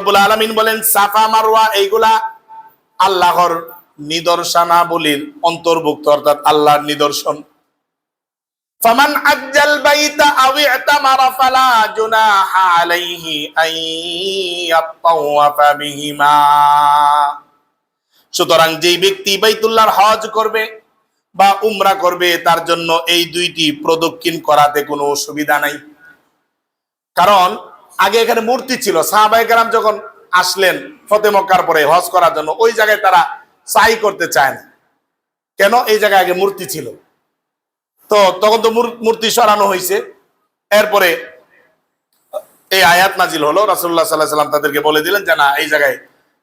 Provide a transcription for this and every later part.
রব্বুল আলামিন বলেন সাফা মারওয়া এইগুলা আল্লাহর নিদর্শনাবলীর অন্তর্ভুক্ত, অর্থাৎ আল্লাহর নিদর্শন। ফামান আজ্জাল বাইতা আও ইতামারা ফালা জুনাহা আলাইহি আন ইয়াতাওয়াফা বিহিমা। সুতরাং যেই ব্যক্তি বাইতুল্লাহর হজ করবে বা উমরা করবে তার জন্য এই দুইটি প্রদক্ষিণ করাতে কোনো অসুবিধা নাই। কারণ আগে এখানে মূর্তি ছিল, সাহাবায়ে কেরাম যখন আসলেন ফতে মক্কার পরে হজ করার জন্য ওই জায়গায় তারা সাই করতে চায় না। কেন? এই জায়গায় আগে মূর্তি ছিল, তো তখন তো মূর্তি সরানো হয়েছে। এরপরে এই আয়াত নাজিল হলো, রাসূলুল্লাহ সাল্লাল্লাহু আলাইহি ওয়াসাল্লাম তাদেরকে বলে দিলেন যে না, এই জায়গায়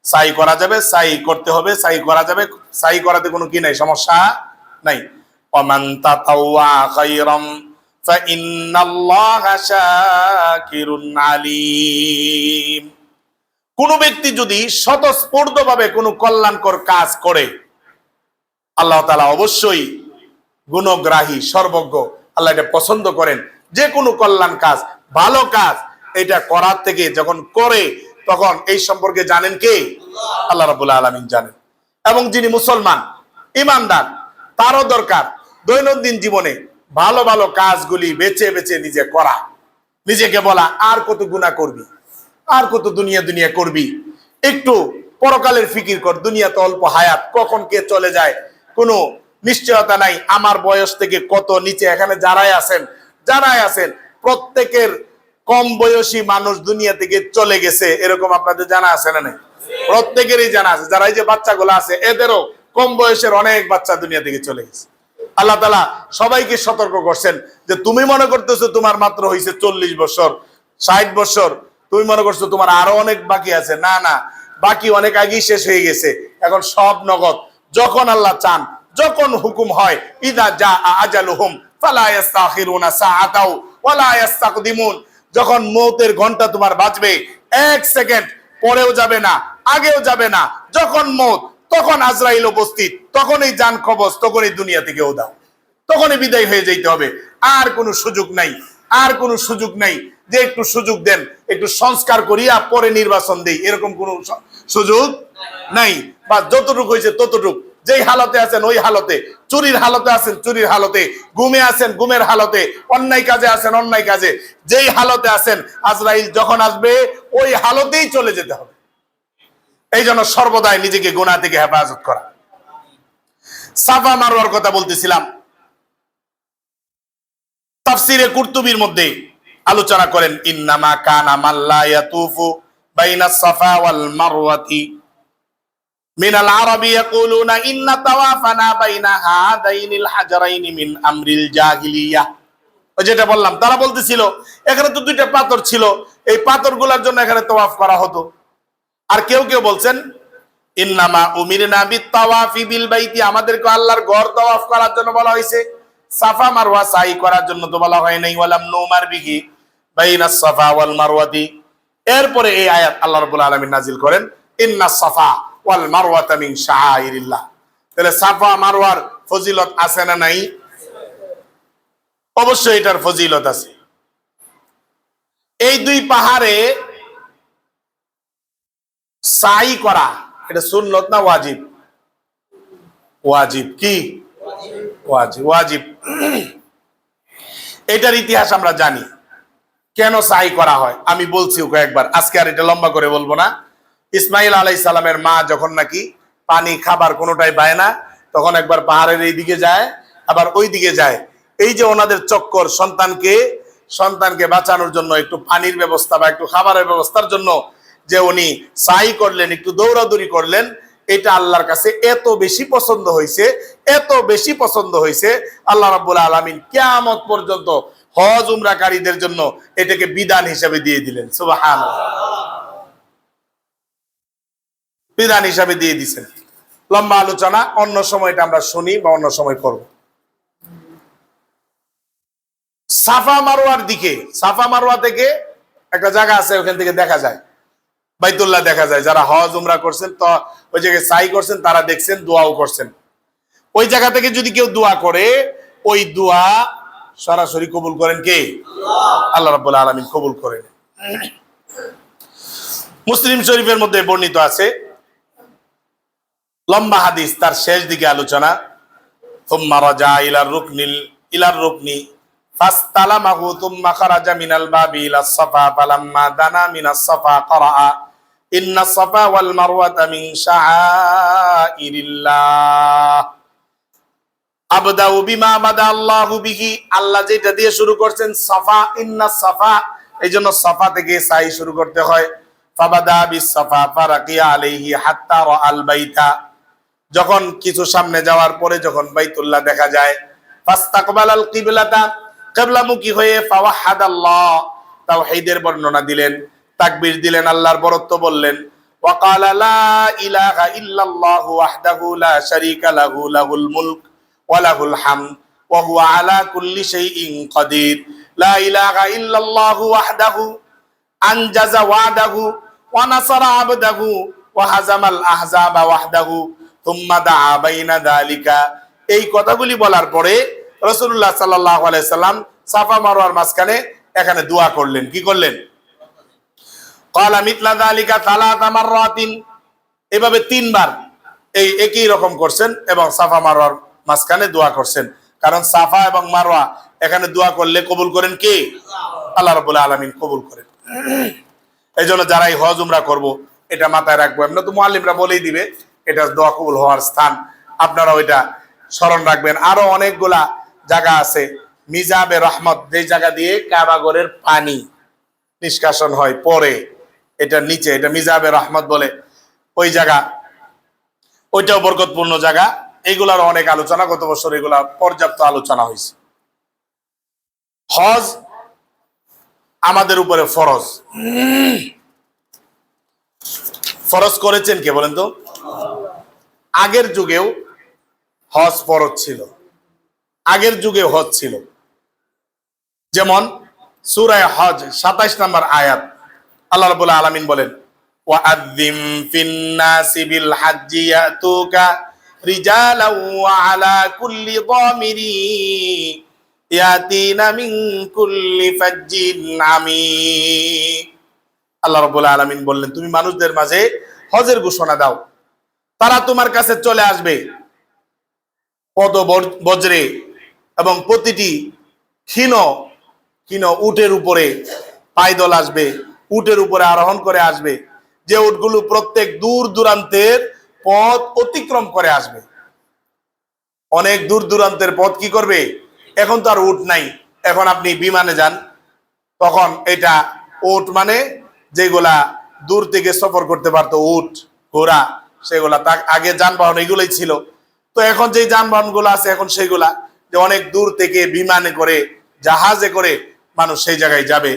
সাই করা যাবে, সাই করতে হবে, সাই করা যাবে, সাই করাতে কোনো কি নাই, সমস্যা নাই। ওমান তাতাওয়া খায়রাম ফাইন্নাল্লাহা শাকিরুন আলীম। কোন ব্যক্তি যদি স্বতঃস্ফূর্তভাবে কোনো কল্যাণকর কাজ করে, আল্লাহ তাআলা অবশ্যই গুণগ্রাহী, সর্বজ্ঞ। আল্লাহ এটা পছন্দ করেন। যে কোনো কল্যাণ কাজ, ভালো কাজ, এটা করার থেকে যখন করে তখন এই সম্পর্কে জানেন কে? আল্লাহ রাব্বুল আলামিন জানেন। এবং যিনি মুসলমান ঈমানদার তারও দরকার দৈনন্দিন জীবনে ভালো ভালো কাজগুলি বেছে বেছে নিজে করা, নিজেকে বলা আর কত গুনাহ করবি, আর কত দুনিয়া দুনিয়া করবি, একটু পরকালের ফিকির কর। দুনিয়া তো অল্প হায়াত, কখন কে চলে যায় কোনো নিশ্চয়তা নাই। আমার বয়স থেকে কত নিচে এখানে যারাই আছেন প্রত্যেকের কম বয়সী মানুষ দুনিয়া থেকে চলে গেছে, এরকম আপনাদের জানা আছে না? নাই? প্রত্যেকেরই জানা আছে। যারা এই যে বাচ্চাগুলো আছে এদেরও কম বয়সের অনেক বাচ্চা দুনিয়া থেকে চলে গেছে। আল্লাহ তাআলা সবাইকে সতর্ক করছেন যে তুমি মনে করতেছো তোমার মাত্র হয়েছে 40 বছর 60 বছর, তুমি মনে করছো তোমার আরো অনেক বাকি আছে। না না, বাকি অনেক আগেই শেষ হয়ে গেছে। এখন সব নগদ। যখন আল্লাহ চান, যখন হুকুম হয়, ইদা জা আজালুহুম ফালা ইস্তাখিরুনা সাআতাও ওয়ালা ইস্তাকদিমুন। যখন মৌতের ঘন্টা তোমার বাজবে, 1 সেকেন্ড পরেও যাবে না, আগেও যাবে না। যখন মৌত, তখন আজরাইল উপস্থিত, তখনই জান কবজ, তখনই দুনিয়া থেকে উদাও, তখনই বিদায় হয়ে যেতে হবে। আর কোনো সুযোগ নাই, আর কোনো সুযোগ নাই যে একটু সুযোগ দেন, একটু সংস্কার করিয়া পরে নির্বাচন দেই, এরকম কোনো সুযোগ নাই। বা যতটুকু হয়েছে ততটুকু, যেই হালতে আছেন ওই হালতে, চুরির হালতে আছেন চুরির হালতে, গুমে আছেন গুমের হালতে, অন্যায় কাজে আছেন অন্যায় কাজে, যেই হালতে আছেন আজরাইল যখন আসবে ওই হালতেই চলে যেতে হবে। এই জন্য সর্বদাই নিজেকে গুনাহ থেকে হেফাজত করা। সাফা মারওয়ার কথা বলতেছিলাম। তাফসিরে কুরতুবির মধ্যে আলোচনা করেন ইন্নামা কানা মাল্লা ইয়াতুফু বাইনাস সাফা ওয়াল মারওয়াতি মিনাল আরাবি ইয়াকুলুনা ইন্না তাওয়াফানা বাইনা হাদাইনিল হাজারাইনি মিন আমরিল জাহিলিয়াহ। ওই যেটা বললাম, তারা বলতেছিল এখানে তো দুইটা পাথর ছিল, এই পাথরগুলোর জন্য এখানে তাওয়াফ করা হতো। আর কেউ কেউ বলছেন ইন্নামা উমিরনা বিত-তাওয়াফি বিল বাইতি, আমাদেরকে আল্লাহর ঘর তাওয়াফ করার জন্য বলা হয়েছে, সাফা মারওয়া সাই করার জন্য তো বলা হয় নাই। ওয়ালাম নুমার বিহি বাইনাস সাফা ওয়াল মারওয়াতি। এরপরে এই আয়াত আল্লাহ রাব্বুল আলামিন নাজিল করেন ইন্নাস সাফা ওয়াল মারওয়াতা মিন শাআইরিল্লাহ। তাহলে সাফা মারওয়ার ফজিলত আছে না নাই? অবশ্যই এটার ফজিলত আছে। এই দুই পাহাড়ে সাই করা এটা সুন্নত না ওয়াজিব? ওয়াজিব। কি ওয়াজিব? ওয়াজিব। এটার ইতিহাস আমরা জানি, কেন সাই করা হয় আমি বলছি কয়েকবার, আজকে আর এটা লম্বা করে বলবো না। ইসমাইল আলাইহিস সালামের মা যখন নাকি পানি খাবার কোনোটাই পায় না, তখন একবার পাহাড়ের এই দিকে যায় আবার ওই দিকে যায়। এই যে ওনাদের চক্কর, সন্তানকে বাঁচানোর জন্য একটু পানির ব্যবস্থা বা একটু খাবারের ব্যবস্থার জন্য যে উনি সাই করলেন, একটু দৌড়াদৌড়ি করলেন, এটা আল্লাহর কাছে এত বেশি পছন্দ হয়েছে, এত বেশি পছন্দ হয়েছে, আল্লাহ রাব্বুল আলামিন কিয়ামত পর্যন্ত হজ উমরাকারীদের জন্য এটাকে বিধান হিসেবে দিয়ে দিলেন। সুবহানাল্লাহ, বিধান হিসেবে দিয়ে দিয়েছেন। লম্বা আলোচনা, অন্য সময়টা আমরা শুনি বা অন্য সময় করব। সাফা মারওয়ার দিকে, সাফা মারওয়া থেকে একটা জায়গা আছে, ওখান থেকে দেখা যায় বাইতুল্লাহ দেখা যায়। যারা হজ উমরা করছেন তো ওই জায়গায় সাই করছেন, তারা দেখছেন, দোয়াও করছেন। ওই জায়গা থেকে যদি কেউ দোয়া করে, ওই দোয়া সরাসরি কবুল করেন কে? আল্লাহ রাব্বুল আলামিন কবুল করেন। মুসলিম শরীফের মধ্যে বর্ণিত আছে, লম্বা হাদিস, তার শেষ দিকে আলোচনা, থুম্মা রাজা ইলার রুকনি ফাসতালামাহু থুম্মা খারাজা মিনাল বাবি ইলাস সাফা ফালাম্মা দানা মিনাস সাফা ক্বরাআ ইন্নাস সাফা ওয়াল মারওয়াতা মিন শাআইরিল্লাহ আবদাউ বিমা বাদা আল্লাহু বিহি। আল্লাহ যেটা দিয়ে শুরু করছেন সাফা, ইন্নাস সাফা, এইজন্য সাফা থেকে সাই শুরু করতে হয়। ফাবাদা বিস সাফা ফারাকিয়া আলাইহি হাত্তা রাআল বাইতা, যখন কিছু সামনে যাওয়ার পরে যখন বাইতুল্লাহ দেখা যায়, ফাস্তাকবালাল কিবলাতা, কিবলামুখী হয়ে, ফাওয়াহাদাল্লাহ, তাওহীদের বর্ণনা দিলেন, তাকবীর দিলেন, আল্লাহর বরত্ব বললেন, ওয়া ক্বালা লা ইলাহা ইল্লাল্লাহু ওয়াহদাহু লা শারীকা লাহু লাহুল মুলক ওয়া লাহুল হামদ ওয়া হুয়া আলা কুল্লি শাইইন কাদির। লা ইলাহা ইল্লাল্লাহু ওয়াহদাহু আনজাজা ওয়াদাহু ওয়া নাসারা আবদাহু ওয়া হাজামাল আহজাবা ওয়াহদাহু থুম্মা দাআ বাইনা যালিকা। এই কথাগুলি বলার পরে রাসূলুল্লাহ সাল্লাল্লাহু আলাইহি সাল্লাম সাফা মারওয়ার মাঝখানে এখানে দোয়া করলেন। কি করলেন? ক্বালা মিথলা যালিকা সালাসা মাররাতিন, এভাবে তিনবার এই একই রকম করছেন এবং সাফা মারওয়ার মাঝখানে দোয়া করছেন। কারণ সাফা এবং মারওয়া এখানে দোয়া করলে কবুল করেন কে? আল্লাহ রাব্বুল আলামিন কবুল করেন। এইজন্য যারা এই হজ উমরা করব এটা মাথায় রাখবো। এমনি তো মুআল্লিমরা বলেই দিবে এটা দোয়া কবুল হওয়ার স্থান, আপনারা ওইটা স্মরণ রাখবেন। আরো অনেকগুলা জায়গা আছে, মিজাবে রহমত, যে জায়গা দিয়ে কাবা ঘরের পানি নিষ্কাশন হয় পরে, এটা নিচে, এটা মিজাবে রহমত বলে ওই জায়গা, ওইটাও বরকতপূর্ণ জায়গা। এইগুলার অনেক আলোচনা, গত বছর এগুলা পর্যাপ্ত আলোচনা হয়েছে। হজ আমাদের উপরে ফরজ। ফরজ করেছেন কে বলেন তো? আগের যুগেও হজ ফরজ ছিল, আগের যুগে হজ ছিল। যেমন সূরা হজ 27 নম্বর আয়াত, আল্লাহ রাব্বুল আলামিন বলেন, ওয়াআযযিম ফিন-নাসি বিল হাজ্জি ইয়াতুকা রিজালান ওয়া আলা কুল্লি দামিরি ইয়াতিনা মিন কুল্লি ফাজ্জিন আমিক। আল্লাহ রাব্বুল আলামিন বললেন, তুমি মানুষদের মাঝে হজের ঘোষণা দাও, তারা তোমার কাছে চলে আসবে পদ বজ্রে এবং প্রতিটি ক্ষীণ ক্ষীণ উটের উপরে পায়দল আসবে, উটের উপরে আরোহণ করে আসবে, যে উটগুলো প্রত্যেক দূর দূরান্তের পথ অতিক্রম করে আসবে। অনেক দূর দূরান্তের পথ কি করবে? এখন তো আর উট নাই, এখন আপনি বিমানে যান, তখন এটা উট মানে যেগুলা দূর থেকে সফর করতে পারতো, উট ঘোড়া, সেগুলা তার আগে যানবাহন এগুলোই ছিল। তো এখন যে যানবাহন গুলো আছে এখন সেগুলা যে অনেক দূর থেকে বিমানে করে, জাহাজে করে মানুষ সেই জায়গায় যাবে।